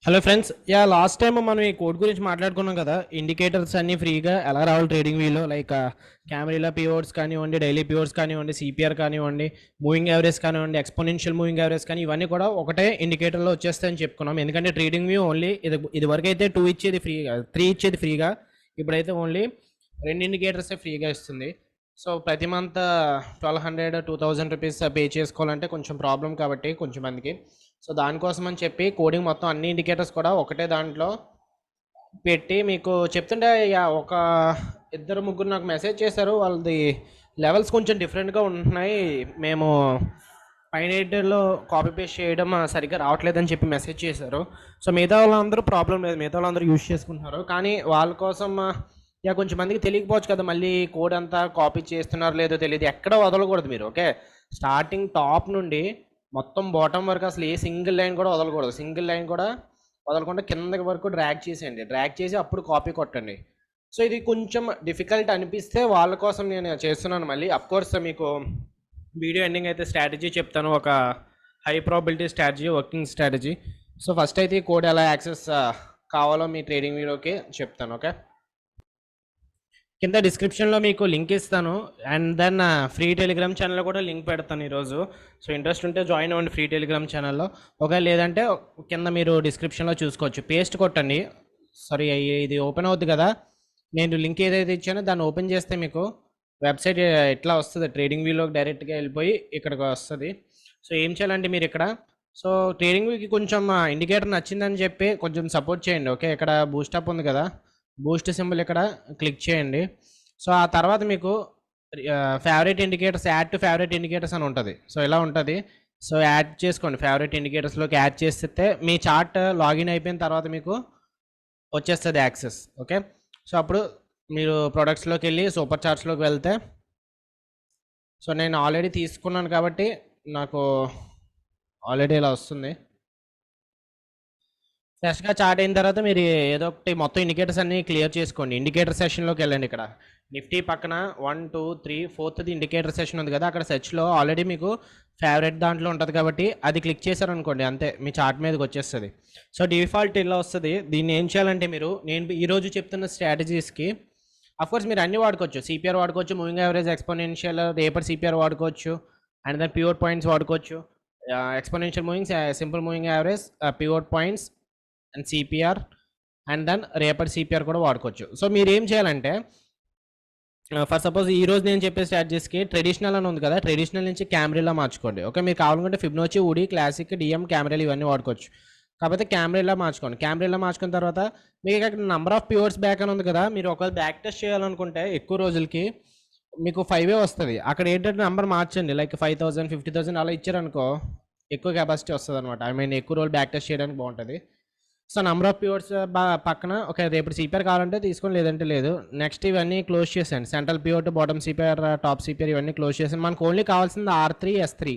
Hello friends, last time మనం ఈ code గురించి మాట్లాడుకున్నాం కదా. ఇండికేటర్స్ అన్ని ఫ్రీగా ఎలా రావాలి ట్రేడింగ్ వ్యూలో, లైక్ కెమెరా పివోట్స్ కానివ్వండి, డైలీ పివోట్స్ కానివ్వండి, సిపిఆర్ కానివ్వండి, మూవింగ్ యావరేజ్ కానివ్వండి, ఎక్స్పోనెన్షియల్ మూవింగ్ యావరేజ్ కానీ ఇవన్నీ కూడా ఒకటే ఇండికేటర్లో వచ్చేస్తాయని చెప్పుకున్నాం. ఎందుకంటే ట్రేడింగ్ వ్యూ ఓన్లీ ఇది వరకు అయితే 2 ఇచ్చేది ఫ్రీగా, 3 ఇచ్చేది ఫ్రీగా. ఇప్పుడైతే ఓన్లీ 2 ఇండికేటర్సే ఫ్రీగా ఇస్తుంది. సో ప్రతి మంత్ 1200 రూపీస్ పే చేసుకోవాలంటే కొంచెం ప్రాబ్లం కాబట్టి కొంచెం మందికి. సో దానికోసం అని చెప్పి కోడింగ్ మొత్తం అన్ని ఇండికేటర్స్ కూడా ఒకటే దాంట్లో పెట్టి మీకు చెప్తుంటే ఒక ఇద్దరు ముగ్గురు నాకు మెసేజ్ చేశారు. వాళ్ళది లెవెల్స్ కొంచెం డిఫరెంట్గా ఉంటున్నాయి, మేము పైన ఎడిటర్లో కాపీ పేస్ట్ చేయడం సరిగ్గా రావట్లేదని చెప్పి మెసేజ్ చేశారు. సో మిగతా వాళ్ళందరూ ప్రాబ్లం లేదు, మిగతా వాళ్ళందరూ యూజ్ చేసుకుంటున్నారు. కానీ వాళ్ళ కోసం కొంచెం మందికి తెలియకపోవచ్చు కదా, మళ్ళీ కోడ్ అంతా కాపీ చేస్తున్నారు లేదో తెలియదు. ఎక్కడ వదలకూడదు మీరు, ఓకే? స్టార్టింగ్ టాప్ నుండి మొత్తం బాటమ్ వరకు అసలు ఏ సింగిల్ లైన్ కూడా వదలకూడదు. సింగిల్ లైన్ కూడా వదలకుండా కిందకి వరకు డ్రాగ్ చేసేయండి. డ్రాగ్ చేసి అప్పుడు కాపీ కొట్టండి. సో ఇది కొంచెం డిఫికల్ట్ అనిపిస్తే వాళ్ళ కోసం నేను చేస్తున్నాను. మళ్ళీ అఫ్కోర్స్ మీకు వీడియో ఎండింగ్ అయితే స్ట్రాటజీ చెప్తాను, ఒక high probability strategy, working strategy. So first అయితే ఈ కోడ్ ఎలా యాక్సెస్ కావాలో మీ ట్రేడింగ్ వీడియోకి చెప్తాను, ఓకే? కింద డిస్క్రిప్షన్లో మీకు లింక్ ఇస్తాను, అండ్ దెన్ ఫ్రీ టెలిగ్రామ్ ఛానల్లో కూడా లింక్ పెడతాను ఈరోజు. సో ఇంట్రెస్ట్ ఉంటే జాయిన్ అవ్వండి ఫ్రీ టెలిగ్రామ్ ఛానల్లో. ఒకవేళ లేదంటే కింద మీరు డిస్క్రిప్షన్లో చూసుకోవచ్చు. పేస్ట్ కొట్టండి. సారీ, ఇది ఓపెన్ అవుద్ది కదా, నేను లింక్ ఏదైతే ఇచ్చానో దాన్ని ఓపెన్ చేస్తే మీకు వెబ్సైట్ ఎట్లా వస్తుంది, ట్రేడింగ్ వ్యూలోకి డైరెక్ట్గా వెళ్ళిపోయి ఇక్కడికి వస్తుంది. సో ఏం చేయాలంటే మీరు ఇక్కడ, సో ట్రేడింగ్ వ్యూకి కొంచెం ఇండికేటర్ నచ్చిందని చెప్పి కొంచెం సపోర్ట్ చేయండి, ఓకే? ఇక్కడ బూస్టప్ ఉంది కదా, బూస్ట్ సింబల్ ఇక్కడ క్లిక్ చేయండి. సో ఆ తర్వాత మీకు favourite indicators, add to favourite indicators అని ఉంటుంది. సో ఇలా ఉంటుంది. సో యాడ్ చేసుకోండి, ఫేవరెట్ ఇండికేటర్స్లోకి యాడ్ చేస్తే మీ చార్ట్ లాగిన్ అయిపోయిన తర్వాత మీకు వచ్చేస్తుంది యాక్సెస్, ఓకే? సో అప్పుడు మీరు ప్రొడక్ట్స్లోకి వెళ్ళి సూపర్ చార్ట్స్లోకి వెళ్తే, సో నేను ఆల్రెడీ తీసుకున్నాను కాబట్టి నాకు ఆల్రెడీ ఇలా వస్తుంది. ఫ్రెష్గా చార్ట్ అయిన తర్వాత మీరు ఏదో ఒకటి మొత్తం ఇండికేటర్స్ అన్ని క్లియర్ చేసుకోండి. ఇండికేటర్ సెషన్లోకి వెళ్ళండి. ఇక్కడ నిఫ్టీ పక్కన 1 2 3 4th ఇండికేటర్ సెషన్ ఉంది కదా, అక్కడ సెర్చ్లో ఆల్రెడీ మీకు ఫేవరెట్ దాంట్లో ఉంటుంది కాబట్టి అది క్లిక్ చేశారనుకోండి, అంతే మీ చార్ట్ మీదకి వచ్చేస్తుంది. సో డిఫాల్ట్ ఇలా వస్తుంది. దీన్ని ఏం చేయాలంటే మీరు, నేను ఈరోజు చెప్తున్న స్ట్రాటజీస్కి అఫ్కోర్స్ మీరు అన్ని వాడుకోవచ్చు. సిపిఆర్ వాడుకోవచ్చు, మూవింగ్ యావరేజ్, ఎక్స్పోనెన్షియల్, రేపర్ సిపిఆర్ వాడుకోవచ్చు, అండ్ దెన్ పివోట్ పాయింట్స్ వాడుకోవచ్చు. Exponential moving, simple moving average, pivot points and CPR, and then రేపటి సిపిఆర్ కూడా వాడుకోవచ్చు. సో మీరు ఏం చేయాలంటే, ఫర్ సపోజ్ ఈరోజు నేను చెప్పే స్ట్రాటజీస్కి ట్రెడిషనల్ అని ఉంది కదా, ట్రెడిషనల్ నుంచి కెమెరాలో మార్చుకోండి, ఓకే? మీరు కావాలనుకుంటే ఫిబ్నోచి, వుడీ, క్లాసిక్, డిఎం, కెమెరాలు ఇవన్నీ వాడుకోవచ్చు. కాకపోతే కెమెరాలో మార్చుకోండి. కెమెరాలో మార్చుకున్న తర్వాత మీకు ఇక్కడ నెంబర్ ఆఫ్ ప్యూర్స్ బ్యాక్ అని ఉంది కదా, మీరు ఒకవేళ బ్యాక్ టెస్ట్ చేయాలనుకుంటే ఎక్కువ రోజులకి మీకు 5 వస్తుంది. అక్కడ ఏంటంటే నెంబర్ మార్చండి, లైక్ 5000 50,000 అలా ఇచ్చారనుకో ఎక్కువ కెపాసిటీ వస్తుంది అనమాట. ఐ మీన్ ఎక్కువ రోజులు బ్యాక్ టెస్ట్ చేయడానికి బాగుంటుంది. సో నెంబర్ ఆఫ్ ప్యూర్స్ పక్కన ఒక రేపు సిపిఆర్ కావాలంటే తీసుకొని, లేదంటే లేదు. నెక్స్ట్ ఇవన్నీ క్లోజ్ చేసేయండి. Central pure, bottom CPR, top CPR ఇవన్నీ క్లోజ్ చేసాను. మనకు ఓన్లీ కావాల్సింది R3 S3,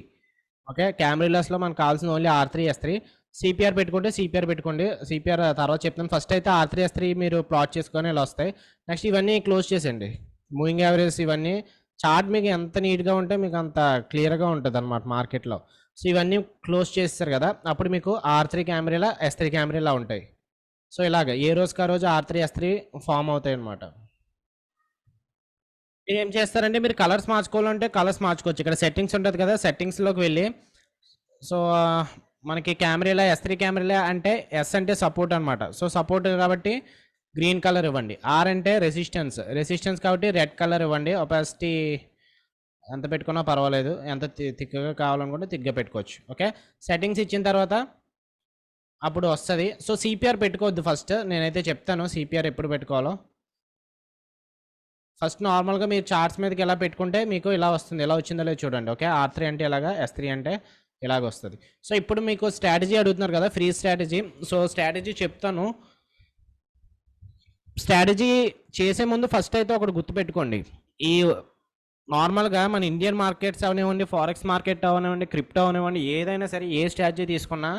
ఓకే? కెమెరాస్లో మనకు కావాల్సింది ఓన్లీ R3 S3. సిపిఆర్ పెట్టుకుంటే సిపిఆర్ పెట్టుకోండి, సిపిఆర్ తర్వాత చెప్తాను. ఫస్ట్ అయితే R3 S3 మీరు ప్లాట్ చేసుకొని ఇలా వస్తాయి. నెక్స్ట్ ఇవన్నీ క్లోజ్ చేసేయండి. మూవింగ్ యావరేజ్ ఇవన్నీ, చార్ట్ మీకు ఎంత నీట్గా ఉంటే మీకు అంత క్లియర్గా ఉంటుంది అనమాట మార్కెట్లో. సో ఇవన్నీ క్లోజ్ చేస్తారు కదా, అప్పుడు మీకు R3 కెమెరాలా, S3 కెమెరాలా ఉంటాయి. సో ఇలాగ ఏ రోజుకి ఆ రోజు R3 S3 ఫామ్ అవుతాయి అనమాట. మీరు ఏం చేస్తారంటే, మీరు కలర్స్ మార్చుకోవాలంటే కలర్స్ మార్చుకోవచ్చు. ఇక్కడ సెట్టింగ్స్ ఉంటుంది కదా, సెట్టింగ్స్లోకి వెళ్ళి, సో మనకి కెమెరాలా, S3 కెమెరాలా అంటే ఎస్ అంటే సపోర్ట్ అనమాట. సో సపోర్ట్ కాబట్టి గ్రీన్ కలర్ ఇవ్వండి. ఆర్ అంటే రెసిస్టెన్స్ కాబట్టి రెడ్ కలర్ ఇవ్వండి. ఒపాసిటీ ఎంత పెట్టుకున్నా పర్వాలేదు, ఎంత థిక్గా కావాలనుకుంటే థిక్గా పెట్టుకోవచ్చు, ఓకే? సెట్టింగ్స్ ఇచ్చిన తర్వాత అప్పుడు వస్తుంది. సో సిపిఆర్ పెట్టుకోవద్దు ఫస్ట్, నేనైతే చెప్తాను సిపిఆర్ ఎప్పుడు పెట్టుకోవాలో. ఫస్ట్ నార్మల్గా మీరు చార్ట్స్ మీదకి ఎలా పెట్టుకుంటే మీకు ఇలా వస్తుంది. ఎలా వచ్చిందో లేదు చూడండి, ఓకే? R3 అంటే ఇలాగా, S3 అంటే ఇలాగ వస్తుంది. సో ఇప్పుడు మీకు స్ట్రాటజీ అడుగుతున్నారు కదా, ఫ్రీ స్ట్రాటజీ. సో స్ట్రాటజీ చెప్తాను. స్ట్రాటజీ చేసే ముందు ఫస్ట్ అయితే ఒకటి గుర్తుపెట్టుకోండి. ఈ నార్మల్గా మన ఇండియన్ మార్కెట్స్ అవనివ్వండి, ఫారెక్స్ మార్కెట్ అవనివ్వండి, క్రిప్టో అవనివ్వండి, ఏదైనా సరే ఏ స్ట్రాటజీ తీసుకున్నా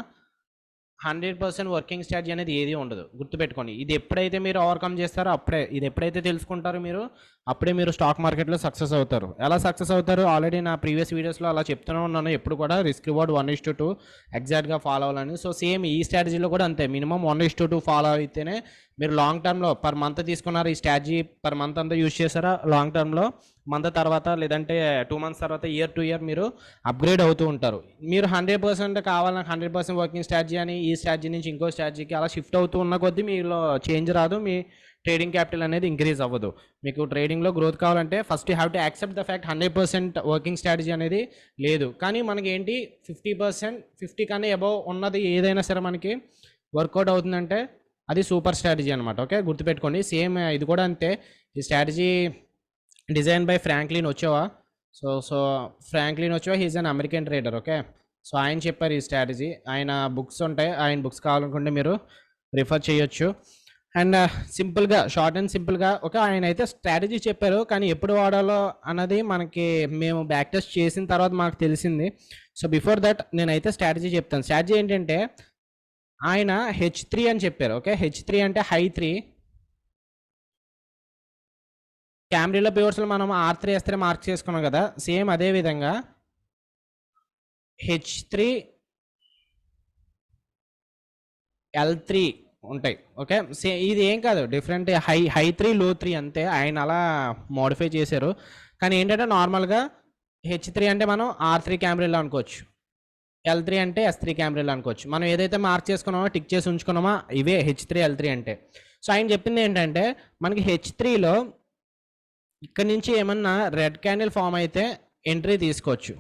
100% వర్కింగ్ స్ట్రాటజీ అనేది ఏది ఉండదు. గుర్తుపెట్టుకోండి. ఇది ఎప్పుడైతే మీరు ఓవర్కమ్ చేస్తారో అప్పుడే, ఇది ఎప్పుడైతే తెలుసుకుంటారో మీరు అప్పుడే మీరు స్టాక్ మార్కెట్లో సక్సెస్ అవుతారు. ఎలా సక్సెస్ అవుతారు? ఆల్రెడీ నా ప్రీవియస్ వీడియోస్లో అలా చెప్తూనే ఉన్నాను. ఎప్పుడు కూడా రిస్క్ రివార్డ్ 1:2 ఎగ్జాక్ట్గా ఫాలో అవ్వాలని. సో సేమ్ ఈ స్ట్రాటజీలో కూడా అంతే. మినిమం 1:2 ఫాలో అయితేనే మీరు లాంగ్ టర్మ్లో పర్ మంత్ తీసుకున్నారు ఈ స్ట్రాటజీ, పర్ మంత్ అంతా యూజ్ చేశారా, లాంగ్ టర్మ్లో మంత్ తర్వాత లేదంటే 2 మంత్స్ తర్వాత ఇయర్ టు ఇయర్ మీరు అప్గ్రేడ్ అవుతూ ఉంటారు. మీరు 100% కావాలి నాకు 100% వర్కింగ్ స్ట్రాటజీ అని ఈ స్ట్రాటజీ నుంచి ఇంకో స్ట్రాటజీకి అలా షిఫ్ట్ అవుతూ ఉన్న కొద్దీ మీలో చేంజ్ రాదు, మీ ట్రేడింగ్ క్యాపిటల్ అనేది ఇంక్రీజ్ అవ్వదు. మీకు ట్రేడింగ్లో గ్రోత్ కావాలంటే first you have to accept the fact 100% working strategy అనేది లేదు. కానీ మనకి ఏంటి 50%, 50 కన్నా అబవ్ ఉన్నది ఏదైనా సరే మనకి వర్కౌట్ అవుతుందంటే అది సూపర్ స్ట్రాటజీ అనమాట. ఓకే, గుర్తుపెట్టుకోండి. సేమ్ ఇది కూడా అంతే. ఈ strategy design by Franklin Ochoa. So Franklin Ochoa he's an American trader. Okay, so ఆయన చెప్పారు ఈ స్ట్రాటజీ. ఆయన బుక్స్ ఉంటాయి, ఆయన బుక్స్ కావాలనుకుంటే మీరు రిఫర్ చేయొచ్చు. అండ్ సింపుల్గా, షార్ట్ అండ్ సింపుల్గా ఆయన అయితే స్ట్రాటజీ చెప్పారు, కానీ ఎప్పుడు వాడాలో అన్నది మనకి మేము బ్యాక్ టెస్ట్ చేసిన తర్వాత మాకు తెలిసింది. సో బిఫోర్ దట్ నేనైతే స్ట్రాటజీ చెప్తాను. స్ట్రాటజీ ఏంటంటే ఆయన H3 అని చెప్పారు. ఓకే, H3 అంటే హై 3. క్యామ్రీలో ప్యూర్స్లో మనం R3 S3 మార్క్ చేసుకున్నాం కదా, సేమ్ అదే విధంగా H3 L3 ఉంటాయి. ఓకే, ఇది ఏం కాదు, డిఫరెంట్ హై 3 లో 3 అంతే. ఆయన అలా మోడిఫై చేశారు. కానీ ఏంటంటే నార్మల్గా H3 అంటే మనం R3 క్యామ్రీలో అనుకోవచ్చు, L3 అంటే S3 క్యామ్రీలో అనుకోవచ్చు. మనం ఏదైతే మార్క్ చేసుకున్నామో టిక్ చేసి ఉంచుకున్నామో ఇవే H3 L3 అంటే. సో ఆయన చెప్పింది ఏంటంటే మనకి H3లో ఇక్కడ నుంచి ఏమన్నా రెడ్ క్యాండిల్ ఫామ్ అయితే ఎంట్రీ తీసుకోవచ్చు.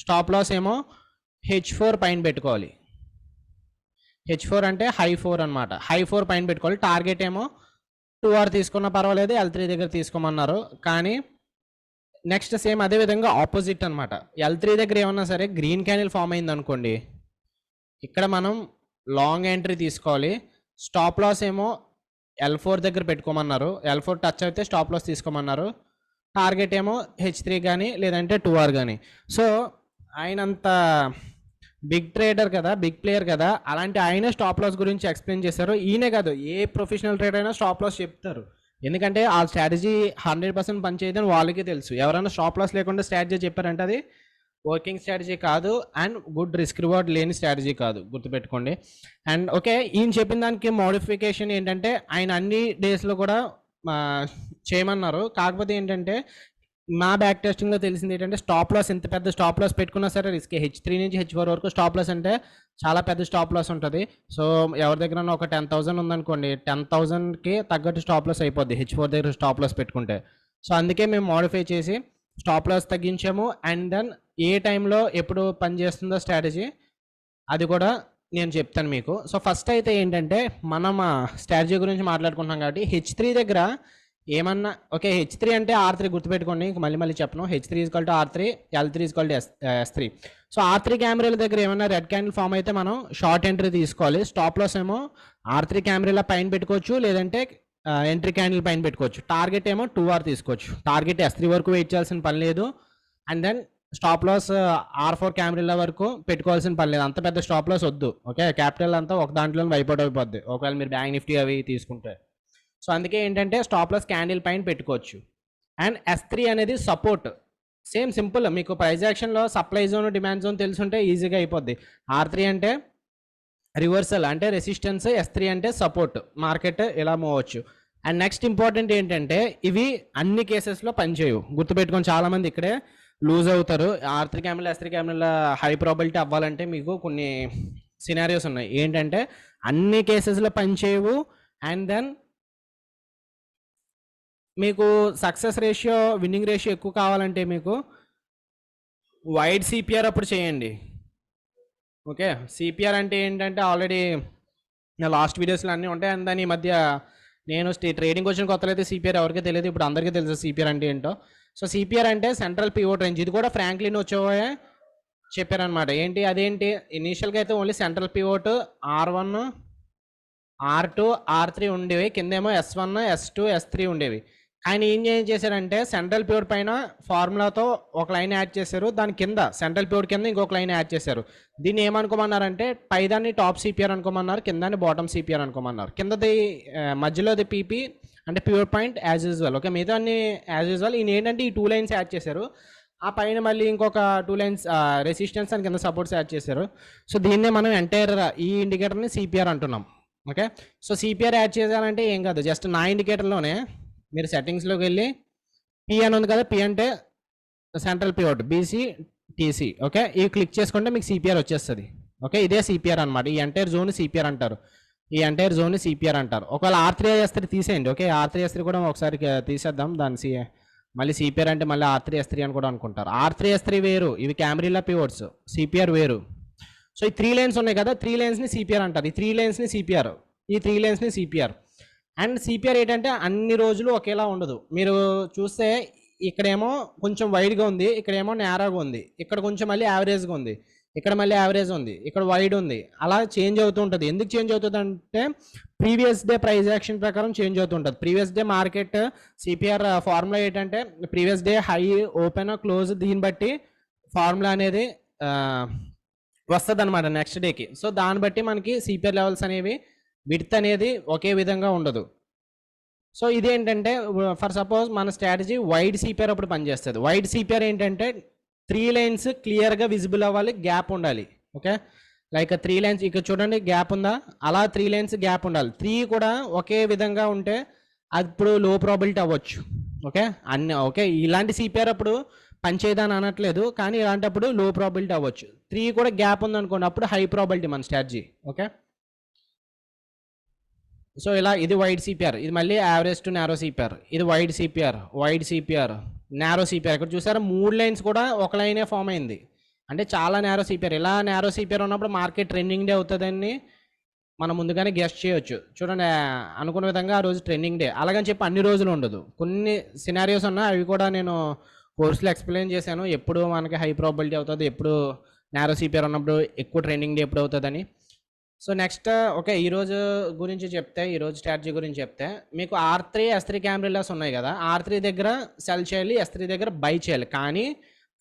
స్టాప్ లాస్ ఏమో H4 పైన పెట్టుకోవాలి. H4 అంటే హై 4 అనమాట. హై 4 పైన పెట్టుకోవాలి. టార్గెట్ ఏమో 2R తీసుకున్నా పర్వాలేదు, L3 దగ్గర తీసుకోమన్నారు. కానీ నెక్స్ట్ సేమ్ అదే విధంగా ఆపోజిట్ అనమాట. L3 దగ్గర ఏమన్నా సరే గ్రీన్ క్యాండిల్ ఫామ్ అయింది అనుకోండి, ఇక్కడ మనం లాంగ్ ఎంట్రీ తీసుకోవాలి. స్టాప్ లాస్ ఏమో L4 దగ్గర పెట్టుకోమన్నారు. L4 టచ్ అయితే స్టాప్ లాస్ తీసుకోమన్నారు. టార్గెట్ ఏమో H3 కానీ లేదంటే 2R కానీ. సో ఆయనంత బిగ్ ట్రేడర్ కదా, బిగ్ ప్లేయర్ కదా, అలాంటి ఆయనే స్టాప్ లాస్ గురించి ఎక్స్ప్లెయిన్ చేశారు. ఈయనే కాదు, ఏ ప్రొఫెషనల్ ట్రేడర్ అయినా స్టాప్ లాస్ చెప్తారు. ఎందుకంటే ఆ స్ట్రాటజీ 100% పనిచేయదని వాళ్ళకి తెలుసు. ఎవరైనా స్టాప్ లాస్ లేకుండా స్ట్రాటజీ చెప్పారంటే అది వర్కింగ్ స్ట్రాటజీ కాదు, అండ్ గుడ్ రిస్క్ రివార్డ్ లేని స్ట్రాటజీ కాదు, గుర్తుపెట్టుకోండి. అండ్ ఓకే, ఈయన చెప్పిన దానికి మోడిఫికేషన్ ఏంటంటే ఆయన అన్ని డేస్లో కూడా చేయమన్నారు. కాకపోతే ఏంటంటే మా బ్యాక్ టెస్టింగ్లో తెలిసింది ఏంటంటే స్టాప్ లాస్ ఎంత పెద్ద స్టాప్ లాస్ పెట్టుకున్నా సరే రిస్క్. H3 నుంచి H4 వరకు స్టాప్ లాస్ అంటే చాలా పెద్ద స్టాప్ లాస్ ఉంటుంది. సో ఎవరి దగ్గర ఒక 10,000 ఉందనుకోండి, 10,000కి తగ్గట్టు స్టాప్ లాస్ అయిపోద్ది H4 దగ్గర స్టాప్ లాస్ పెట్టుకుంటే. సో అందుకే మేము మోడిఫై చేసి స్టాప్ లాస్ తగ్గించాము. అండ్ దెన్ ఏ టైంలో ఎప్పుడు పనిచేస్తుందో స్ట్రాటజీ అది కూడా నేను చెప్తాను మీకు. సో ఫస్ట్ అయితే ఏంటంటే మనం స్ట్రాటజీ గురించి మాట్లాడుకుంటున్నాం కాబట్టి H3 దగ్గర ఏమన్నా ఓకే, H3 అంటే R3 గుర్తుపెట్టుకోండి, మళ్ళీ చెప్పను. H3 = R3, L3 = S3. So R3 క్యామెరాల దగ్గర ఏమన్నా రెడ్ క్యాండిల్ ఫామ్ అయితే మనం షార్ట్ ఎంట్రీ తీసుకోవాలి. స్టాప్ లాస్ ఏమో R3 క్యామెరాల పైన పెట్టుకోవచ్చు, లేదంటే ఎంట్రీ క్యాండిల్ పైన పెట్టుకోవచ్చు. టార్గెట్ ఏమో 2R తీసుకోవచ్చు. టార్గెట్ S3 వరకు వెయిట్ చేయాల్సిన పని లేదు. And then stop loss R4 క్యామెరాల వరకు పెట్టుకోవాల్సిన పని లేదు. అంత పెద్ద స్టాప్ లాస్ వద్దు. ఓకే, క్యాపిటల్ అంతా ఒక దాంట్లో వైపౌట్ అయిపోద్ది ఒకవేళ మీరు బ్యాంక్ నిఫ్టీ అవి తీసుకుంటే. సో అందుకే ఏంటంటే స్టాప్ లాస్ క్యాండిల్ పైన పెట్టుకోవచ్చు. అండ్ S3 అనేది సపోర్ట్. సేమ్ సింపుల్, మీకు ప్రైస్ యాక్షన్లో సప్లై జోన్ డిమాండ్ జోన్ తెలుసుంటే ఈజీగా అయిపోద్ది. R3 అంటే రివర్సల్ అంటే రెసిస్టెన్స్, S3 అంటే సపోర్ట్. మార్కెట్ ఇలా మూవ్ అవ్వచ్చు. అండ్ నెక్స్ట్ ఇంపార్టెంట్ ఏంటంటే ఇవి అన్ని కేసెస్లో పనిచేయవు, గుర్తుపెట్టుకొని చాలామంది ఇక్కడే లూజ్ అవుతారు. R3 camera S3 camera high probability అవ్వాలంటే మీకు కొన్ని సినారియోస్ ఉన్నాయి. ఏంటంటే అన్ని కేసెస్లో పనిచేయవు. అండ్ దెన్ మీకు సక్సెస్ రేషియో, విన్నింగ్ రేషియో ఎక్కువ కావాలంటే మీకు వైడ్ సిపిఆర్ అప్పుడు చేయండి. ఓకే, సిపిఆర్ అంటే ఏంటంటే ఆల్రెడీ నా లాస్ట్ వీడియోస్లో అన్నీ ఉంటాయి. అండ్ దాని మధ్య నేను ట్రేడింగ్ వచ్చిన కొత్తలో అయితే సిపిఆర్ ఎవరికీ తెలియదు, ఇప్పుడు అందరికీ తెలుసు సిపిఆర్ అంటే ఏంటో. సో సిపిఆర్ అంటే సెంట్రల్ పివోట్ రేంజ్. ఇది కూడా ఫ్రాంక్లిన్ ఓచోవా చెప్పారనమాట. ఏంటి అదేంటి, ఇనీషియల్గా అయితే only central pivot R1, R2, R3 ఉండేవి. కిందేమో S1, S2, S3 ఉండేవి. ఆయన ఏం చేశారంటే సెంట్రల్ పివోట్ పైన ఫార్ములాతో ఒక లైన్ యాడ్ చేశారు, దాని కింద సెంట్రల్ పివోట్ కింద ఇంకొక లైన్ యాడ్ చేశారు. దీన్ని ఏమనుకోమన్నారంటే పైదాన్ని టాప్ సిపిఆర్ అనుకోమన్నారు, కిందాన్ని బాటమ్ సిపిఆర్ అనుకోమన్నారు. కిందది మధ్యలోది పీపీ, అంటే pure point as usual. Okay, మిగతా అన్ని యాజ్ యూజువల్. ఈయన ఏంటంటే ఈ 2 లైన్స్ యాడ్ చేశారు. ఆ పైన మళ్ళీ ఇంకొక 2 లైన్స్ రెసిస్టెన్స్ అని కింద సపోర్ట్స్ యాడ్ చేశారు. సో దీన్నే మనం ఎంటైర్ ఈ ఇండికేటర్ని సిపిఆర్ అంటున్నాం. ఓకే, సో సిపిఆర్ యాడ్ చేయాలంటే ఏం కాదు, జస్ట్ నా ఇండికేటర్లోనే మీరు సెట్టింగ్స్లోకి వెళ్ళి పి అని ఉంది కదా, పి అంటే central pivot, BC TC. Okay, ఇవి క్లిక్ చేసుకుంటే మీకు సిపిఆర్ వచ్చేస్తుంది. ఓకే, ఇదే సిపిఆర్ అనమాట. ఈ ఎంటైర్ జోన్ సిపిఆర్ అంటారు. ఈ ఎంటైర్ జోన్ సిపిఆర్ అంటారు. ఒకవేళ R3S3 తీసేయండి. ఓకే, R3S3 కూడా ఒకసారి తీసేద్దాం. దాని మళ్ళీ సిపిఆర్ అంటే మళ్ళీ R3S3 అని కూడా అనుకుంటారు. R3S3 వేరు, ఇవి కెమెరీలా పివట్స్, సిపిఆర్ వేరు. సో ఈ 3 లైన్స్ ఉన్నాయి కదా, 3 లైన్స్ని సిపిఆర్ అంటారు. ఈ 3 లైన్స్ని సిపిఆర్, ఈ 3 లైన్స్ని సిపిఆర్. అండ్ సిపిఆర్ ఏంటంటే అన్ని రోజులు ఒకేలా ఉండదు. మీరు చూస్తే ఇక్కడేమో కొంచెం వైడ్గా ఉంది, ఇక్కడేమో నేరాగా ఉంది, ఇక్కడ కొంచెం మళ్ళీ యావరేజ్గా ఉంది, ఇక్కడ మళ్ళీ యావరేజ్ ఉంది, ఇక్కడ వైడ్ ఉంది. అలా చేంజ్ అవుతూ ఉంటుంది. ఎందుకు చేంజ్ అవుతుంది అంటే ప్రీవియస్ డే ప్రైస్ యాక్షన్ ప్రకారం చేంజ్ అవుతుంటుంది. Previous day market CPR formula ఏంటంటే previous day high, open, close, దీన్ని బట్టి ఫార్ములా అనేది వస్తుంది అనమాట నెక్స్ట్ డేకి. సో దాన్ని బట్టి మనకి సిపిఆర్ లెవెల్స్ అనేవి విడ్త్ అనేది ఒకే విధంగా ఉండదు. సో ఇదేంటంటే ఫర్ సపోజ్ మన స్ట్రాటజీ వైడ్ సిపిఆర్ అప్పుడు పనిచేస్తుంది. వైడ్ సిపిఆర్ ఏంటంటే 3 లైన్స్ క్లియర్గా విజిబుల్ అవ్వాలి, గ్యాప్ ఉండాలి. ఓకే, లైక్ 3 లైన్స్ ఇక్కడ చూడండి గ్యాప్ ఉందా, అలా 3 లైన్స్ గ్యాప్ ఉండాలి. 3 కూడా ఒకే విధంగా ఉంటే అప్పుడు లో ప్రాబిలిటీ అవ్వచ్చు. ఓకే, ఓకే ఇలాంటి సిపిఆర్ అప్పుడు పనిచేయదని అనట్లేదు, కానీ ఇలాంటప్పుడు లో ప్రాబిలిటీ అవ్వచ్చు. 3 కూడా గ్యాప్ ఉందనుకోండి, అప్పుడు హై ప్రాబిలిటీ మన స్ట్రాటజీ. ఓకే, సో ఇలా ఇది వైడ్ సిపిఆర్, ఇది మళ్ళీ యావరేజ్ టు నారో సిపిఆర్, ఇది wide CPR, wide CPR, narrow CPR. ఇక్కడ చూసారా 3 లైన్స్ కూడా ఒక లైనే ఫామ్ అయింది, అంటే చాలా నారో సిపిఆర్. ఇలా నారో సిపిఆర్ ఉన్నప్పుడు మార్కెట్ ట్రెండింగ్ డే అవుతుందని మనం ముందుగానే గెస్ట్ చేయొచ్చు. చూడండి అనుకున్న విధంగా ఆ రోజు ట్రెండింగ్ డే. అలాగని చెప్పి అన్ని రోజులు ఉండదు, కొన్ని సినారియోస్ ఉన్నాయి, అవి కూడా నేను కోర్సులో ఎక్స్ప్లెయిన్ చేశాను. ఎప్పుడు మనకి హై ప్రాబిలిటీ అవుతుంది, ఎప్పుడు నారో సిపిఆర్ ఉన్నప్పుడు ఎక్కువ ట్రెండింగ్ డే ఎప్పుడు అవుతుందని. సో నెక్స్ట్ ఓకే, ఈరోజు గురించి చెప్తే, ఈరోజు స్ట్రాటజీ గురించి చెప్తే, మీకు R3, S3 కెమెరాస్ ఉన్నాయి కదా, R3 దగ్గర సెల్ చేయాలి, S3 దగ్గర బై చేయాలి, కానీ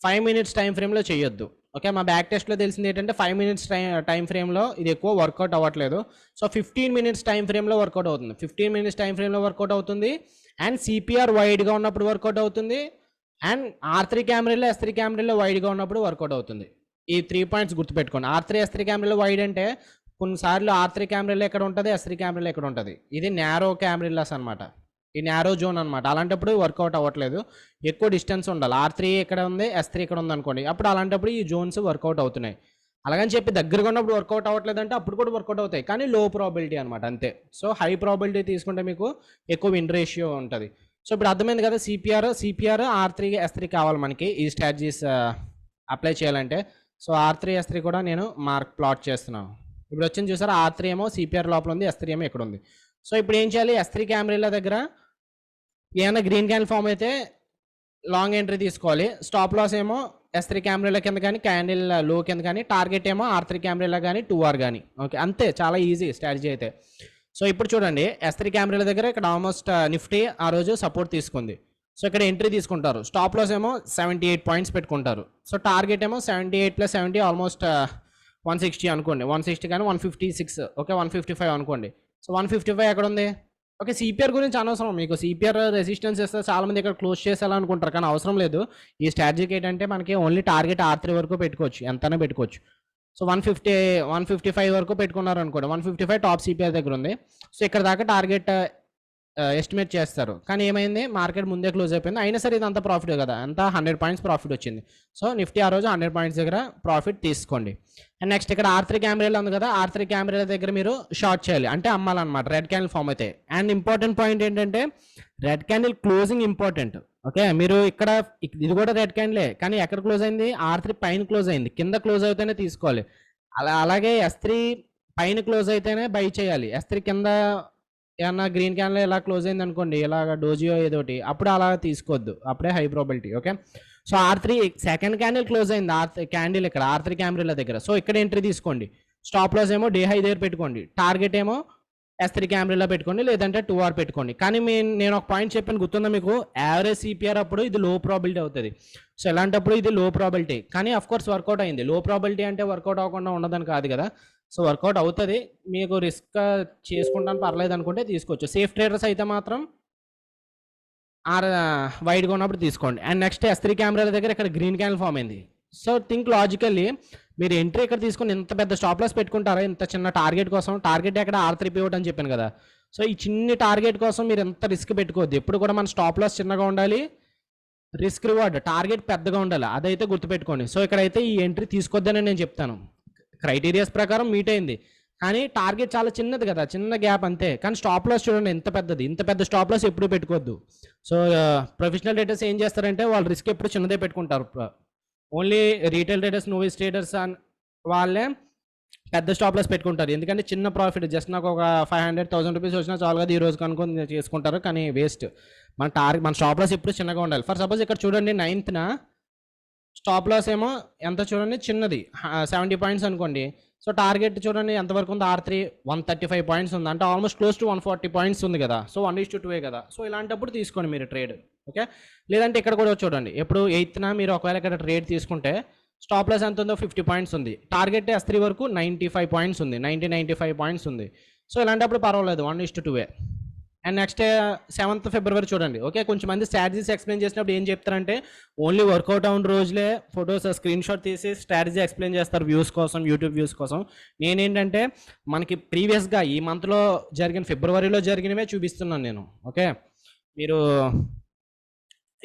5 మినిట్స్ టైం ఫ్రేమ్లో చేయొద్దు. ఓకే, మా బ్యాక్ టెస్ట్లో తెలిసింది ఏంటంటే 5 మినిట్స్ టైం ఫ్రేమ్లో ఇది ఎక్కువ వర్కౌట్ అవ్వట్లేదు. సో 15 మినిట్స్ టైం ఫ్రేమ్లో వర్కౌట్ అవుతుంది. 15 మినిట్స్ టైం ఫ్రేమ్లో వర్కౌట్ అవుతుంది. అండ్ సిపిఆర్ వైడ్గా ఉన్నప్పుడు వర్కౌట్ అవుతుంది. అండ్ R3 కెమెరాలో, S3 కెమెరాలో వైడ్గా ఉన్నప్పుడు వర్కౌట్ అవుతుంది. ఈ 3 పాయింట్స్ గుర్తుపెట్టుకోండి. R3, S3 కెమెరాలో వైడ్ అంటే కొన్నిసార్లు R3 కెమెరాలో ఎక్కడ ఉంటుంది, S3 కెమెరాలో ఎక్కడ ఉంటుంది. ఇది నారో కెమెరాస్ అనమాట, ఈ నారో జోన్ అనమాట. అలాంటప్పుడు వర్కౌట్ అవ్వట్లేదు, ఎక్కువ డిస్టెన్స్ ఉండాలి. R3 ఎక్కడ ఉంది, S3 ఎక్కడ ఉంది అనుకోండి, అప్పుడు అలాంటప్పుడు ఈ జోన్స్ వర్కౌట్ అవుతున్నాయి. అలాగని చెప్పి దగ్గరగా ఉన్నప్పుడు వర్కౌట్ అవ్వట్లేదు అంటే అప్పుడు కూడా వర్కౌట్ అవుతాయి, కానీ లో ప్రాబిలిటీ అనమాట, అంతే. సో హై ప్రాబిలిటీ తీసుకుంటే మీకు ఎక్కువ విన్ రేషియో ఉంటుంది. సో ఇప్పుడు అర్థమైంది కదా, సిపిఆర్ R3, S3 కావాలి మనకి ఈ స్ట్రాటజీస్ అప్లై చేయాలంటే. సో R3, S3 కూడా నేను మార్క్ ప్లాట్ చేస్తున్నాను. ఇప్పుడు వచ్చింది చూసారా, R3 ఏమో సిపిఆర్ లోపల ఉంది, S3 ఏమో ఇక్కడ ఉంది. సో ఇప్పుడు ఏం చేయాలి, S3 కెమెరాల దగ్గర ఏమైనా గ్రీన్ క్యాండిల్ ఫామ్ అయితే లాంగ్ ఎంట్రీ తీసుకోవాలి. స్టాప్ లాస్ ఏమో S3 కెమెరాల కింద కానీ, క్యాండిల్ లో కింద కానీ, టార్గెట్ ఏమో R3 కెమెరాల కానీ, 2R కానీ. ఓకే, అంతే, చాలా ఈజీ స్ట్రాటజీ అయితే. సో ఇప్పుడు చూడండి S3 కెమెరాల దగ్గర ఇక్కడ ఆల్మోస్ట్ నిఫ్టీ ఆ రోజు సపోర్ట్ తీసుకుంది. సో ఇక్కడ ఎంట్రీ తీసుకుంటారు. స్టాప్ లాస్ ఏమో 78 పాయింట్స్ పెట్టుకుంటారు. సో టార్గెట్ ఏమో 78 + 70 ఆల్మోస్ట్ 160 అనుకోండి, 160 కానీ 156. ఓకే, 155 అనుకోండి. సో 155 ఎక్కడ ఉంది. ఓకే, సిపిఆర్ గురించి అనవసరం మీకు, సిపిఆర్ రెసిస్టెన్స్ ఇస్తే చాలామంది ఇక్కడ క్లోజ్ చేసేయాలనుకుంటారు, కానీ అవసరం లేదు. ఈ స్ట్రాటజీకి ఏంటంటే మనకి ఓన్లీ టార్గెట్ R3 వరకు పెట్టుకోవచ్చు, ఎంతనే పెట్టుకోవచ్చు. సో 155 వరకు పెట్టుకున్నారు అనుకోండి, 155 టాప్ సిపిఆర్ దగ్గర ఉంది. సో ఇక్కడ దాకా టార్గెట్ ఎస్టిమేట్ చేస్తారు, కానీ ఏమైంది, మార్కెట్ ముందే క్లోజ్ అయిపోయింది. అయినా సరే ఇదంతా ప్రాఫిట్ కదా, అంతా 100 పాయింట్స్ ప్రాఫిట్ వచ్చింది. సో నిఫ్టీ ఆ రోజు 100 పాయింట్స్ దగ్గర ప్రాఫిట్ తీసుకోండి. అండ్ నెక్స్ట్ ఇక్కడ R3 కెమెరాలో ఉంది కదా, R3 కెమెరాల దగ్గర మీరు షార్ట్ చేయాలి, అంటే అమ్మాలన్నమాట, రెడ్ క్యాండిల్ ఫామ్ అయితే. అండ్ ఇంపార్టెంట్ పాయింట్ ఏంటంటే red candle closing important. Okay, మీరు ఇక్కడ ఇది కూడా రెడ్ క్యాండిలే, కానీ ఎక్కడ క్లోజ్ అయింది, R3 పైన క్లోజ్ అయింది, కింద క్లోజ్ అయితేనే తీసుకోవాలి. అలాగే S3 పైన క్లోజ్ అయితేనే బై చేయాలి. S3 కింద ఏమన్నా గ్రీన్ క్యాండిల్ ఇలా క్లోజ్ అయింది అనుకోండి, ఇలాగ డోజియో ఏదోటి, అప్పుడు అలా తీసుకోవద్దు, అప్పుడే high probability. Okay, so R3 second candle close అయింది, క్యాండిల్ ఇక్కడ R3 కెమెరాల దగ్గర. సో ఇక్కడ ఎంట్రీ తీసుకోండి. స్టాప్ లాస్ ఏమో డే హై దగ్గర పెట్టుకోండి, టార్గెట్ ఏమో S3 కెమెరాలో పెట్టుకోండి, లేదంటే 2R పెట్టుకోండి. కానీ నేను ఒక పాయింట్ చెప్పాను గుర్తుందా మీకు, యావరేజ్ సిపిఆర్ అప్పుడు ఇది లో ప్రాబిలిటీ అవుతుంది. సో ఎలాంటప్పుడు ఇది లో ప్రాబిలిటీ, కానీ అఫ్ కోర్స్ వర్కౌట్ అయింది. లో ప్రాబిలిటీ అంటే వర్కౌట్ అవ్వకుండా ఉండదని కాదు కదా, సో వర్కౌట్ అవుతుంది. మీకు రిస్క్ చేసుకుంటాను పర్లేదు అనుకుంటే తీసుకోవచ్చు. సేఫ్ ట్రేడర్స్ అయితే మాత్రం ఆర్ వైడ్గా ఉన్నప్పుడు తీసుకోండి. అండ్ నెక్స్ట్ S3 కెమెరాల దగ్గర ఇక్కడ గ్రీన్ క్యాండిల్ ఫామ్ అయింది. సో థింక్ లాజికల్లీ, మీరు ఎంట్రీ ఇక్కడ తీసుకొని ఇంత పెద్ద స్టాప్ లాస్ పెట్టుకుంటారా ఇంత చిన్న టార్గెట్ కోసం? టార్గెట్ ఎక్కడ R3 పివట్ అని చెప్పాను కదా. సో ఈ చిన్ని టార్గెట్ కోసం మీరు ఎంత రిస్క్ పెట్టుకోవద్దు. ఎప్పుడు కూడా మన స్టాప్ లాస్ చిన్నగా ఉండాలి, రిస్క్ రివార్డ్ టార్గెట్ పెద్దగా ఉండాలి, అదైతే గుర్తుపెట్టుకోండి. సో ఇక్కడైతే ఈ ఎంట్రీ తీసుకోవద్దని నేను చెప్తాను. క్రైటీరియాస్ ప్రకారం మీట్ అయింది, కానీ టార్గెట్ చాలా చిన్నది కదా, చిన్న గ్యాప్ అంతే. కానీ స్టాప్ లాస్ చూడండి ఎంత పెద్దది, ఇంత పెద్ద స్టాప్ లాస్ ఎప్పుడు పెట్టుకోవద్దు. సో ప్రొఫెషనల్ ట్రేడర్స్ ఏం చేస్తారంటే వాళ్ళు రిస్క్ ఎప్పుడు చిన్నదే పెట్టుకుంటారు. ఓన్లీ రీటైల్ ట్రేడర్స్, నోవీస్ ట్రేడర్స్ వాళ్ళే పెద్ద స్టాప్ లాస్ పెట్టుకుంటారు. ఎందుకంటే చిన్న ప్రాఫిట్, జస్ట్ నాకు ఒక 500,000 రూపీస్ వచ్చినా చాలు కదా ఈ రోజు కనుక్కొని చేసుకుంటారు, కానీ వేస్ట్. మన స్టాప్ లాస్ ఎప్పుడు చిన్నగా ఉండాలి. ఫర్ సపోజ్ ఇక్కడ చూడండి 9th స్టాప్ లాస్ ఏమో ఎంత చూడండి చిన్నది, 70 పాయింట్స్ అనుకోండి. సో టార్గెట్ చూడండి ఎంతవరకు ఉంది, R3 135 పాయింట్స్ ఉంది, అంటే ఆల్మోస్ట్ క్లోజ్ టు 140 పాయింట్స్ ఉంది కదా. సో 1:2 కదా. సో ఇలాంటప్పుడు తీసుకోండి మీరు ట్రేడ్, ఓకే. లేదంటే ఇక్కడ కూడా చూడండి, ఎప్పుడు 8th మీరు ఒకవేళ ఇక్కడ ట్రేడ్ తీసుకుంటే స్టాప్ లాస్ ఎంత ఉందో 50 పాయింట్స్ ఉంది, టార్గెట్ S3 వరకు 95 పాయింట్స్ ఉంది, 95 పాయింట్స్ ఉంది. సో ఇలాంటప్పుడు పర్వాలేదు, 1:2. అండ్ నెక్స్ట్ 7th ఫిబ్రవరి చూడండి, ఓకే. కొంచెం మంది స్ట్రాటజీస్ ఎక్స్ప్లెయిన్ చేసినప్పుడు ఏం చెప్తారంటే ఓన్లీ వర్కౌట్ అవున రోజులే ఫొటోస్ స్క్రీన్ షాట్ తీసి స్ట్రాటజీ ఎక్స్ప్లెయిన్ చేస్తారు వ్యూస్ కోసం, యూట్యూబ్ వ్యూస్ కోసం. నేనేంటంటే మనకి ప్రీవియస్గా ఈ మంత్లో జరిగిన, ఫిబ్రవరిలో జరిగినవే చూపిస్తున్నాను నేను, ఓకే. మీరు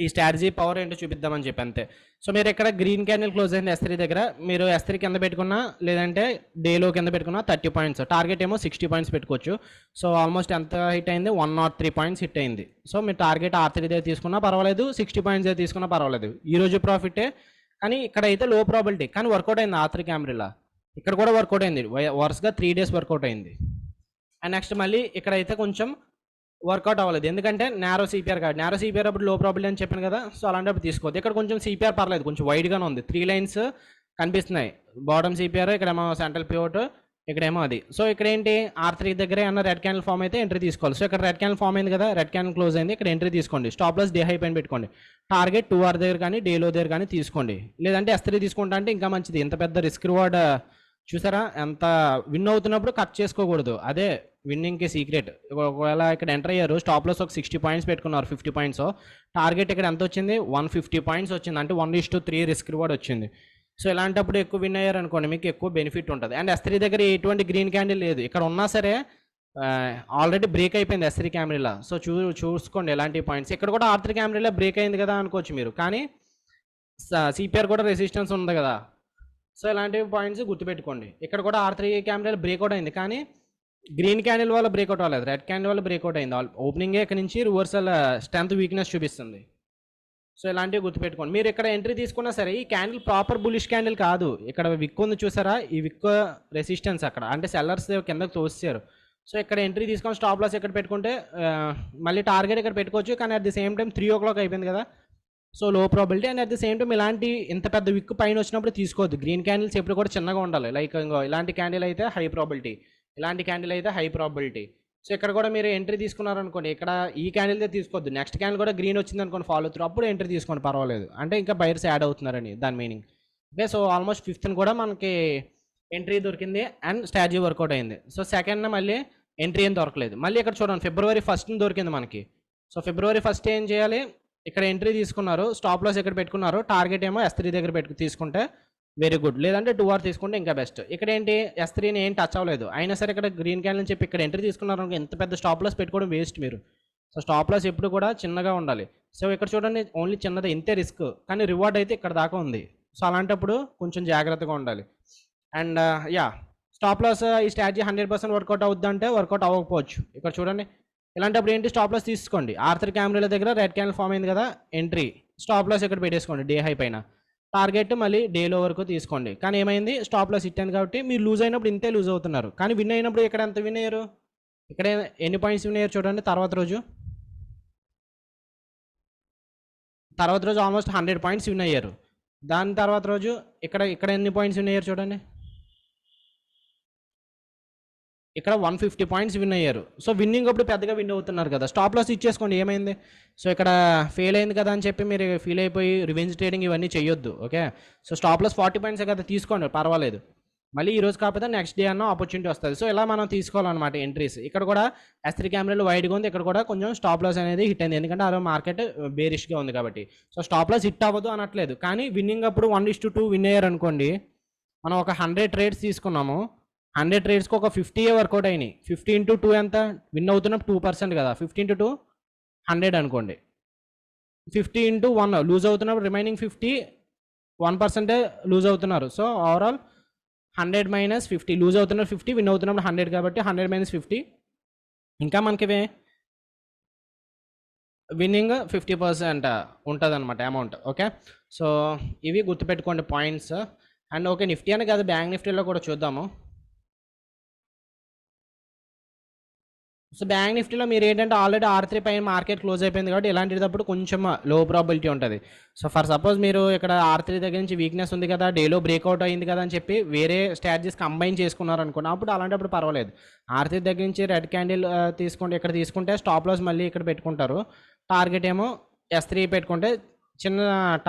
ఈ స్ట్రాటజీ పవర్ ఏంటో చూపిద్దామని చెప్పి అంతే. సో మీరు ఇక్కడ గ్రీన్ క్యాండిల్ క్లోజ్ అయింది S3 దగ్గర, మీరు S3 కింద పెట్టుకున్నా లేదంటే డేలో కింద పెట్టుకున్నా 30 పాయింట్స్, టార్గెట్ ఏమో 60 పాయింట్స్ పెట్టుకోవచ్చు. సో ఆల్మోస్ట్ ఎంత హిట్ అయింది, 103 పాయింట్స్ హిట్ అయింది. సో మీరు టార్గెట్ R3 దగ్గర తీసుకున్నా పర్వాలేదు, 60 పాయింట్స్ దగ్గర తీసుకున్నా పర్వాలేదు. ఈరోజు ప్రాఫిటే, కానీ ఇక్కడ అయితే లో ప్రాబిలిటీ, కానీ వర్కౌట్ అయింది R3 కెమెరాలో. ఇక్కడ కూడా వర్కౌట్ అయింది, వరుసగా 3 days వర్కౌట్ అయింది. అండ్ నెక్స్ట్ మళ్ళీ ఇక్కడైతే కొంచెం వర్కౌట్ అవ్వలేదు, ఎందుకంటే నారో సిపిఆర్ కాదు. నారో సిపిఆర్ అప్పుడు లో ప్రాబిలిటీ అని చెప్పాను కదా. సో అలాంటప్పుడు తీసుకోవద్దు. ఇక్కడ కొంచెం సిపిఆర్ పర్లేదు, కొంచెం వైడ్గానే ఉంది, 3 lines కనిపిస్తున్నాయి. బాటమ్ సిపిఆర్, ఇక్కడేమో సెంట్రల్ పివట్, ఇక్కడేమో అది. సో ఇక్కడ ఏంటి, R3 దగ్గర ఏమన్నా రెడ్ క్యాండిల్ ఫామ్ అయితే ఎంట్రీ తీసుకోవాలి. సో ఇక్కడ రెడ్ క్యాండిల్ ఫామ్ అయింది కదా, రెడ్ క్యాండిల్ క్లోజ్ అయింది, ఇక్కడ ఎంట్రీ తీసుకోండి. స్టాప్ లాస్ డే హై పైన పెట్టుకోండి, టార్గెట్ 2R దగ్గర కానీ డేలో దగ్గర కానీ తీసుకోండి. లేదంటే S3 తీసుకుంటా అంటే ఇంకా మంచిది. ఎంత పెద్ద రిస్క్ రివార్డ్ చూసారా, ఎంత విన్ అవుతున్నప్పుడు కట్ చేసుకోకూడదు, అదే విన్నింగ్కి సీక్రెట్. ఒకవేళ ఇక్కడ ఎంటర్ అయ్యారు, స్టాప్ లాస్ ఒక 60 పాయింట్స్ పెట్టుకున్నారు, 50 పాయింట్స్, టార్గెట్ ఇక్కడ ఎంత వచ్చింది, 150 పాయింట్స్ వచ్చింది, అంటే 1:3 రిస్క్ రివార్డ్ వచ్చింది. సో ఇలాంటప్పుడు ఎక్కువ విన్ అయ్యారు అనుకోండి, మీకు ఎక్కువ బెనిఫిట్ ఉంటుంది. అండ్ S3 దగ్గర ఎటువంటి గ్రీన్ క్యాండిల్ లేదు, ఇక్కడ ఉన్నా సరే ఆల్రెడీ బ్రేక్ అయిపోయింది S3 కెమెరాలో. సో చూసుకోండి ఎలాంటి పాయింట్స్. ఇక్కడ కూడా R3 కెమెరాలో బ్రేక్ అయింది కదా అనుకోవచ్చు మీరు, కానీ సిపిఆర్ కూడా రెసిస్టెన్స్ ఉంది కదా. సో ఇలాంటి పాయింట్స్ గుర్తుపెట్టుకోండి. ఇక్కడ కూడా R3 కెమెరాలో బ్రేక్అవుట్ అయింది, కానీ గ్రీన్ క్యాండిల్ వల్ల బ్రేక్అవుట్ అవ్వలేదు, రెడ్ క్యాండిల్ వల్ల బ్రేక్అవుట్ అయింది. ఓపెనింగే ఇక్కడ నుంచి రివర్సల్ స్ట్రెంత్ వీక్నెస్ చూపిస్తుంది. సో ఇలాంటివి గుర్తుపెట్టుకోండి. మీరు ఇక్కడ ఎంట్రీ తీసుకున్నా సరే ఈ క్యాండిల్ ప్రాపర్ బులిష్ క్యాండిల్ కాదు. ఇక్కడ విక్ ఉంది చూసారా, ఈ విక్ రెసిస్టెన్స్ అక్కడ, అంటే సెల్లర్స్ కిందకు తోసారు. సో ఇక్కడ ఎంట్రీ తీసుకొని స్టాప్ లాస్ ఇక్కడ పెట్టుకుంటే మళ్ళీ టార్గెట్ ఇక్కడ పెట్టుకోవచ్చు, కానీ at the same time 3 o'clock అయిపోయింది కదా. సో లో probability. And at the same time ఇలాంటి ఇంత పెద్ద విక్ పైన వచ్చినప్పుడు తీసుకోవద్దు. గ్రీన్ క్యాండిల్స్ ఎప్పుడు కూడా చిన్నగా ఉండాలి. లైక్ ఇలాంటి క్యాండిల్ అయితే హై ప్రాబిలిటీ, ఇలాంటి క్యాండిల్ అయితే హై ప్రాబిలిటీ. సో ఇక్కడ కూడా మీరు ఎంట్రీ తీసుకున్నారనుకోండి, ఇక్కడ ఈ క్యాండిల్తో తీసుకోవద్దు, నెక్స్ట్ క్యాండిల్ కూడా గ్రీన్ వచ్చింది అనుకోండి ఫాలో త్రూ, అప్పుడు ఎంట్రీ తీసుకోండి పర్వాలేదు, అంటే ఇంకా బయర్స్ యాడ్ అవుతున్నారని దాని meaning. Okay. So almost 5th కూడా మనకి ఎంట్రీ దొరికింది అండ్ స్ట్రాటజీ వర్కౌట్ అయింది. సో 2nd మళ్ళీ ఎంట్రీ ఏం దొరకలేదు. మళ్ళీ ఇక్కడ చూడండి February 1st దొరికింది మనకి. సో February 1st ఏం చేయాలి, ఇక్కడ ఎంట్రీ తీసుకున్నారు, స్టాప్ లాస్ ఇక్కడ పెట్టుకున్నారు, టార్గెట్ ఏమో S3 దగ్గర తీసుకుంటే వెరీ గుడ్, లేదంటే 2R తీసుకుంటే ఇంకా బెస్ట్. ఇక్కడ ఏంటి, S3ని ఏం టచ్ అవ్వలేదు, అయినా సరే ఇక్కడ గ్రీన్ క్యాండిల్ అని చెప్పి ఇక్కడ ఎంట్రీ తీసుకున్నారు, ఎంత పెద్ద స్టాప్ లాస్ పెట్టుకోవడం వేస్ట్ మీరు. సో స్టాప్ లాస్ ఎప్పుడు కూడా చిన్నగా ఉండాలి. సో ఇక్కడ చూడండి ఓన్లీ చిన్నది, ఇంతే రిస్క్, కానీ రివార్డ్ అయితే ఇక్కడ దాకా ఉంది. సో అలాంటప్పుడు కొంచెం జాగ్రత్తగా ఉండాలి. అండ్ స్టాప్ లాస్ ఈ స్ట్రాటజీ 100% వర్కౌట్ అవుద్దంటే వర్కౌట్ అవ్వకపోవచ్చు. ఇక్కడ చూడండి ఇలాంటప్పుడు ఏంటి, స్టాప్ లాస్ తీసుకోండి. R3 కెమెరాల దగ్గర రెడ్ క్యాండిల్ ఫామ్ అయింది కదా, ఎంట్రీ, స్టాప్ లాస్ ఇక్కడ పెట్టేసుకోండి డే హై పైన, టార్గెట్ మళ్ళీ డేలో వరకు తీసుకోండి. కానీ ఏమైంది, స్టాప్ లాస్ హిట్ అయింది కాబట్టి మీరు లూజ్ అయినప్పుడు ఇంతే లూజ్ అవుతున్నారు, కానీ విన్ అయినప్పుడు ఇక్కడ ఎంత విన్ అయ్యారు, ఇక్కడ ఎన్ని పాయింట్స్ విన్ అయ్యారు చూడండి. తర్వాత రోజు ఆల్మోస్ట్ 100 పాయింట్స్ విన్ అయ్యారు. దాని తర్వాత రోజు ఇక్కడ ఎన్ని పాయింట్స్ విన్ అయ్యారు చూడండి, ఇక్కడ 150 పాయింట్స్ విన్ అయ్యారు. సో విన్నింగ్ అప్పుడు పెద్దగా విన్ అవుతున్నారు కదా, స్టాప్ లాస్ ఇచ్చేసుకోండి, ఏమైంది. సో ఇక్కడ ఫెయిల్ అయింది కదా అని చెప్పి మీరు ఫీల్ అయిపోయి రివెంజ్ ట్రేడింగ్ ఇవన్నీ చేయొద్దు, okay. So stop loss 40 points కదా, తీసుకోండి పర్వాలేదు. మళ్ళీ ఈరోజు కాకపోతే నెక్స్ట్ డే అన్న ఆపర్చునిటీ వస్తుంది. సో ఇలా మనం తీసుకోవాలన్నమాట ఎంట్రీస్. ఇక్కడ కూడా S3 కెమెరాలు వైడ్గా ఉంది, ఇక్కడ కూడా కొంచెం స్టాప్ లాస్ అనేది హిట్ అయింది, ఎందుకంటే ఆ మార్కెట్ బేరిష్గా ఉంది కాబట్టి. సో స్టాప్ లాస్ హిట్ అవ్వదు అనట్లేదు, కానీ విన్నింగ్ అప్పుడు 1:2 విన్ అయ్యారు అనుకోండి, మనం ఒక 100 ట్రేడ్స్ తీసుకున్నాము, 100 ట్రేడ్స్కి ఒక 50 వర్కౌట్ అయినాయి. 50 × 2 ఎంత? విన్ అవుతున్నప్పుడు 2% కదా, 50 × 2 100 అనుకోండి. 50 × 1 లూజ్ అవుతున్నప్పుడు రిమైనింగ్ 50 1% లూజ్ అవుతున్నారు. సో ఓవరాల్ 100 - 50 లూజ్ అవుతున్నారు 50, విన్ అవుతున్నప్పుడు 100 కాబట్టి 100 - 50 ఇంకా మనకి విన్నింగ్ 50% ఉంటుంది అనమాట అమౌంట్. ఓకే, సో ఇవి గుర్తుపెట్టుకోండి పాయింట్స్. అండ్ ఓకే, నిఫ్టీ అని కాదు, బ్యాంక్ నిఫ్టీలో కూడా చూద్దాము. సో బ్యాంక్ నిఫ్టీలో మీరు ఏంటంటే ఆల్రెడీ R3 పైన మార్కెట్ క్లోజ్ అయిపోయింది కాబట్టి ఇలాంటిటప్పుడు కొంచెం లో ప్రాబిలిటీ ఉంటుంది. సో ఫర్ సపోజ్ మీరు ఇక్కడ R3 దగ్గర నుంచి వీక్నెస్ ఉంది కదా, డేలో బ్రేక్అవుట్ అయింది కదా అని చెప్పి వేరే స్ట్రాటజీస్ కంబైన్ చేసుకున్నారు అనుకోండి, అప్పుడు అలాంటప్పుడు పర్వాలేదు. R3 దగ్గర నుంచి రెడ్ క్యాండిల్ తీసుకుంటే ఇక్కడ తీసుకుంటే స్టాప్ లాస్ మళ్ళీ ఇక్కడ పెట్టుకుంటారు, టార్గెట్ ఏమో S3 పెట్టుకుంటే చిన్న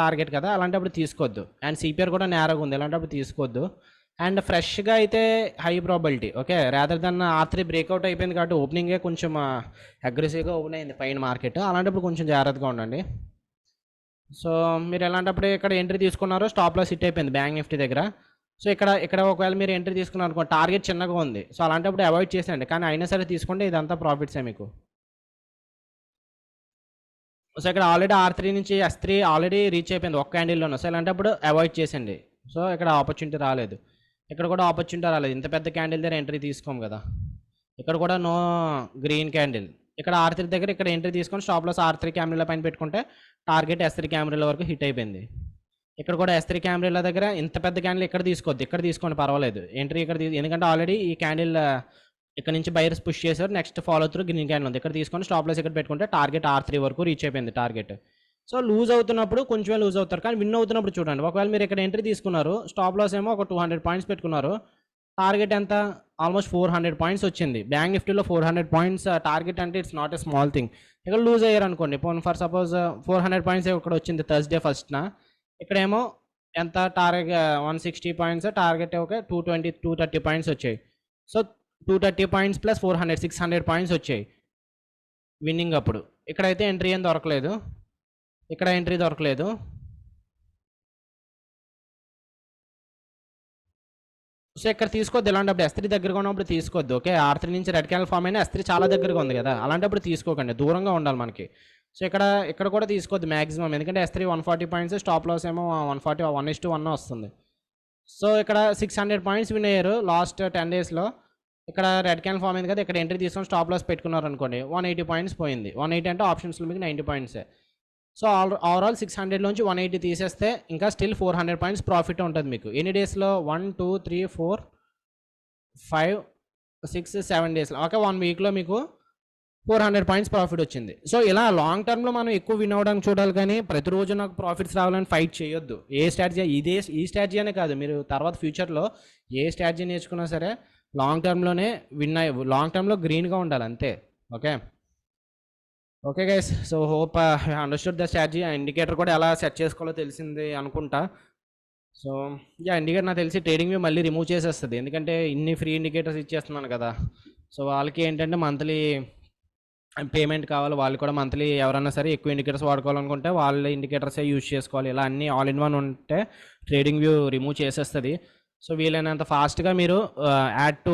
టార్గెట్ కదా, అలాంటప్పుడు తీసుకోవద్దు. అండ్ CPR కూడా నేరగా ఉంది, అలాంటప్పుడు తీసుకోవద్దు. అండ్ ఫ్రెష్గా అయితే high probability. Okay, rather than R3 breakout అయిపోయింది కాబట్టి ఓపెనింగే కొంచెం అగ్రెసివ్గా ఓపెన్ అయింది పైన మార్కెట్, అలాంటప్పుడు కొంచెం జాగ్రత్తగా ఉండండి. సో మీరు ఎలాంటప్పుడు ఇక్కడ ఎంట్రీ తీసుకున్నారో స్టాప్ లాస్ హిట్ అయిపోయింది బ్యాంక్ నిఫ్టీ దగ్గర. సో ఇక్కడ ఒకవేళ మీరు ఎంట్రీ తీసుకున్నారు అనుకో, టార్గెట్ చిన్నగా ఉంది, సో అలాంటప్పుడు అవాయిడ్ చేసేయండి, కానీ అయినా సరే తీసుకుంటే ఇదంతా ప్రాఫిట్సే మీకు. సో ఇక్కడ ఆల్రెడీ R3 నుంచి S3 ఆల్రెడీ రీచ్ అయిపోయింది ఒక్క క్యాండిల్లోనే, సో ఇలాంటప్పుడు అవాయిడ్ చేసేయండి. సో ఇక్కడ ఆపర్చునిటీ రాలేదు, ఇక్కడ కూడా ఆపర్చునిటీ రాలేదు, ఇంత పెద్ద క్యాండిల్ దగ్గర ఎంట్రీ తీసుకోము కదా. ఇక్కడ కూడా నో గ్రీన్ క్యాండిల్, ఇక్కడ R3 దగ్గర ఇక్కడ ఎంట్రీ తీసుకొని స్టాప్ లాస్ R3 కెమెరాల పైన పెట్టుకుంటే టార్గెట్ S3 కెమెరాల వరకు హిట్ అయిపోయింది. ఇక్కడ కూడా S3 కెమెరాల దగ్గర ఇంత పెద్ద క్యాండిల్ ఇక్కడ తీసుకోవద్దు, ఇక్కడ తీసుకోండి పర్వాలేదు, ఎంట్రీ ఇక్కడ ఎందుకంటే ఆల్రెడీ ఈ క్యాండిల్ ఇక్కడ నుంచి బయర్స్ పుష్ చేశారు, next follow through green candle ఉంది, ఇక్కడ తీసుకొని స్టాప్ లాస్ ఇక్కడ పెట్టుకుంటే టార్గెట్ R3 వరకు రీచ్ అయిపోయింది టార్గెట్. సో లూజ్ అవుతున్నప్పుడు కొంచెమే లూజ్ అవుతారు, కానీ విన్ అవుతున్నప్పుడు చూడండి. ఒకవేళ మీరు ఇక్కడ ఎంట్రీ తీసుకున్నారు, స్టాప్ లాస్ ఏమో ఒక 200 పాయింట్స్ పెట్టుకున్నారు, టార్గెట్ ఎంత? ఆల్మోస్ట్ 400 పాయింట్స్ వచ్చింది. బ్యాంక్ నిఫ్టీలో 400 పాయింట్స్ టార్గెట్ అంటే it's not a small thing. ఇక్కడ లూజ్ అయ్యారు అనుకోండి, ఫర్ సపోజ్ 400 పాయింట్స్ ఇక్కడ వచ్చింది థర్స్డే ఫస్ట్న, ఇక్కడేమో ఎంత target 160 points, target okay 230 points వచ్చాయి. సో 230 పాయింట్స్ ప్లస్ 400 600 పాయింట్స్ వచ్చాయి విన్నింగ్ అప్పుడు. ఇక్కడైతే ఎంట్రీ ఏం దొరకలేదు, ఇక్కడ ఎంట్రీ దొరకలేదు. సో ఇక్కడ తీసుకోవద్దు, ఇలాంటప్పుడు S3 దగ్గరగా ఉన్నప్పుడు తీసుకోవద్దు. ఓకే, R3 నుంచి రెడ్ క్యాండిల్ ఫామ్ అయినా S3 చాలా దగ్గరగా ఉంది కదా, అలాంటప్పుడు తీసుకోకండి, దూరంగా ఉండాలి మనకి. సో ఇక్కడ కూడా తీసుకోవద్దు మ్యాక్సిమం, ఎందుకంటే S3 140 పాయింట్స్, స్టాప్ లాస్ ఏమో 140 1:1 వస్తుంది. సో ఇక్కడ 600 పాయింట్స్ విన్ అయ్యారు లాస్ట్ 10 డేస్లో. ఇక్కడ రెడ్ క్యాండిల్ ఫామ్ అయింది కదా, ఇక్కడ ఎంట్రీ తీసుకొని స్టాప్ లాస్ పెట్టుకున్నారు అనుకోండి, 180 పాయింట్స్ పోయింది. 180 అంటే ఆప్షన్స్లో మీకు 90 పాయింట్సే. సో ఓవరాల్ 600లోంచి 180 తీసేస్తే ఇంకా స్టిల్ 400 పాయింట్స్ ప్రాఫిట్ ఉంటుంది మీకు. ఎన్ని డేస్లో? 1 2 3 4 5 6 7 డేస్లో. ఓకే, 1 వీక్లో మీకు 400 పాయింట్స్ ప్రాఫిట్ వచ్చింది. సో ఇలా లాంగ్ టర్మ్లో మనం ఎక్కువ విన్ అవ్వడానికి చూడాలి, కానీ ప్రతిరోజు నాకు ప్రాఫిట్స్ రావాలని ఫైట్ చేయొద్దు. ఏ స్ట్రాటజీ ఈ స్ట్రాటజీ అనే కాదు, మీరు తర్వాత ఫ్యూచర్లో ఏ స్ట్రాటజీ నేర్చుకున్నా సరే లాంగ్ టర్మ్లోనే లాంగ్ టర్మ్లో గ్రీన్గా ఉండాలి అంతే. Okay guys, so hope understood the strategy. ఆ ఇండికేటర్ కూడా ఎలా సెట్ చేసుకోవాలో తెలిసింది అనుకుంటా. సో ఇండికేటర్ నాకు తెలిసి ట్రేడింగ్ వ్యూ మళ్ళీ రిమూవ్ చేసేస్తుంది, ఎందుకంటే ఇన్ని ఫ్రీ ఇండికేటర్స్ ఇచ్చేస్తున్నాను కదా. సో వాళ్ళకి ఏంటంటే మంత్లీ పేమెంట్ కావాలి, వాళ్ళు కూడా మంత్లీ ఎవరైనా సరే ఎక్కువ ఇండికేటర్స్ వాడుకోవాలనుకుంటే వాళ్ళ ఇండికేటర్సే యూజ్ చేసుకోవాలి. ఇలా అన్నీ ఆల్ ఇన్ వన్ ఉంటే ట్రేడింగ్ వ్యూ రిమూవ్ చేసేస్తుంది. సో వీలైనంత ఫాస్ట్గా మీరు యాడ్ టు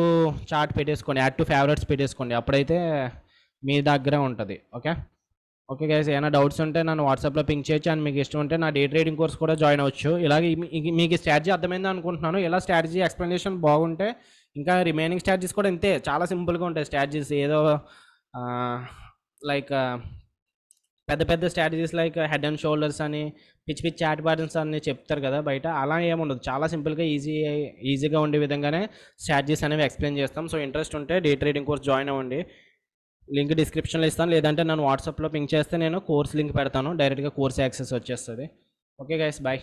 చార్ట్ పెట్టేసుకోండి, యాడ్ టు ఫేవరెట్స్ పెట్టేసుకోండి, అప్పుడైతే మీ దగ్గరే ఉంటుంది. ఓకే గైస్, ఏమైనా డౌట్స్ ఉంటే నన్ను వాట్సాప్లో పింక్ చేయొచ్చు. అండ్ మీకు ఇష్టం ఉంటే నా డే ట్రేడింగ్ కోర్స్ కూడా జాయిన్ అవ్వచ్చు. ఇలాగే మీకు స్ట్రాటజీ అర్థమైంది అనుకుంటున్నాను. ఇలా స్ట్రాటజీ ఎక్స్ప్లెనేషన్ బాగుంటే ఇంకా రిమైనింగ్ స్ట్రాటజీస్ కూడా ఇంతే, చాలా సింపుల్గా ఉంటాయి స్ట్రాటజీస్. ఏదో లైక్ పెద్ద పెద్ద strategies like head and shoulders అని పిచ్ చాట్ ప్యాటర్న్స్ అని చెప్తారు కదా బయట, అలా ఏముండదు. చాలా సింపుల్గా ఈజీగా ఉండే విధంగానే స్ట్రాటజీస్ అనేవి ఎక్స్ప్లెయిన్ చేస్తాం. సో ఇంట్రెస్ట్ ఉంటే డే ట్రేడింగ్ కోర్స్ జాయిన్ అవ్వండి. లింక్ డిస్క్రిప్షన్లో ఇస్తాను, లేదంటే నన్ను వాట్సాప్లో పింక్ చేస్తే నేను కోర్స్ లింక్ పెడతాను, డైరెక్ట్గా కోర్స్ యాక్సెస్ వచ్చేస్తుంది. Okay guys, bye.